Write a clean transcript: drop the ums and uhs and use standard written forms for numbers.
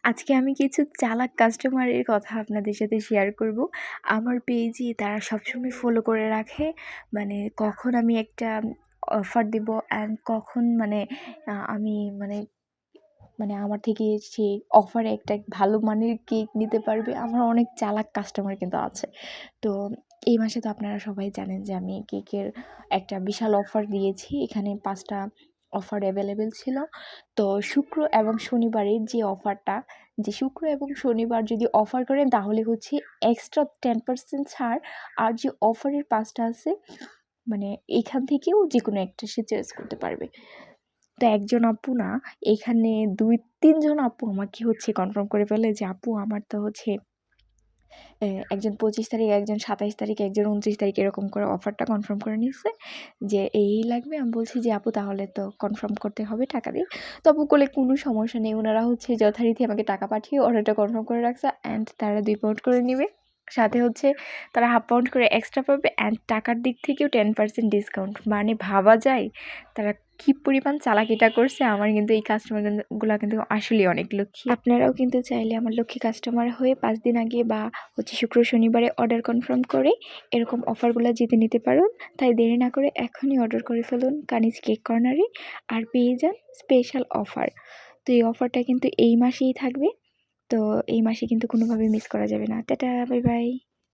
আজকে আমি কিছু চালাক কাস্টমারের কথা আপনাদের সাথে শেয়ার করব। আমার পেজে তারা সবসময় ফলো করে রাখে, মানে কখন আমি একটা অফার দিব অ্যান্ড কখন আমি মানে মানে আমার থেকে সে অফারে একটা ভালো মানের কেক নিতে পারবে। আমার অনেক চালাক কাস্টমার কিন্তু আছে। তো এই মাসে তো আপনারা সবাই জানেন যে আমি কেকের একটা বিশাল অফার দিয়েছি। এখানে ৫ টা অফার অ্যাভেলেবেল ছিল। তো শুক্র এবং শনিবারের যে অফারটা, যে শুক্র এবং শনিবার যদি অফার করেন তাহলে হচ্ছে এক্সট্রা 10% ছাড়। আর যে অফারের ৫ টা আছে, মানে এখান থেকেও যেকোনো একটা সে চয়েস করতে পারবে। তো একজন আপু না, এখানে ২-৩ জন আপু আমাকে হচ্ছে কনফার্ম করে ফেলে যে আপু আমার তো হচ্ছে একজন ২৫ তারিখ, একজন ২৭ তারিখ, একজন ২৯ তারিখ এরকম করে অফারটা কনফার্ম করে নিচ্ছে যে এই লাগবে। আমি বলছি যে আপু তাহলে তো কনফার্ম করতে হবে টাকা দিয়ে। তো আপু বলে কোনো সমস্যা নেই, ওনারা হচ্ছে যথারীতি আমাকে টাকা পাঠিয়ে অর্ডারটা কনফার্ম করে রাখছে অ্যান্ড তারা ২ পাউন্ড করে নেবে। সাথে হচ্ছে তারা 1/2 পাউন্ড করে এক্সট্রা পাবে অ্যান্ড টাকার দিক থেকেও 10% ডিসকাউন্ট। মানে ভাবা যায় তারা কী পরিমাণ চালাকিটা করছে। আমার কিন্তু এই কাস্টমার গুলা কিন্তু আসলেই অনেক লক্ষ্মী। আপনারাও কিন্তু চাইলে আমার লক্ষ্মী কাস্টমার হয়ে ৫ দিন আগে বা হচ্ছে শুক্র শনিবারে অর্ডার কনফার্ম করে এরকম অফারগুলো জিতে নিতে পারুন। তাই দেরি না করে এখনই অর্ডার করে ফেলুন কানিজ কেক কর্নারে, আর পেয়ে যান স্পেশাল অফার। তো এই অফারটা কিন্তু এই মাসেই থাকবে। তো এই মাসে কিন্তু কোনোভাবে মিস করা যাবে না। Tata, bye bye.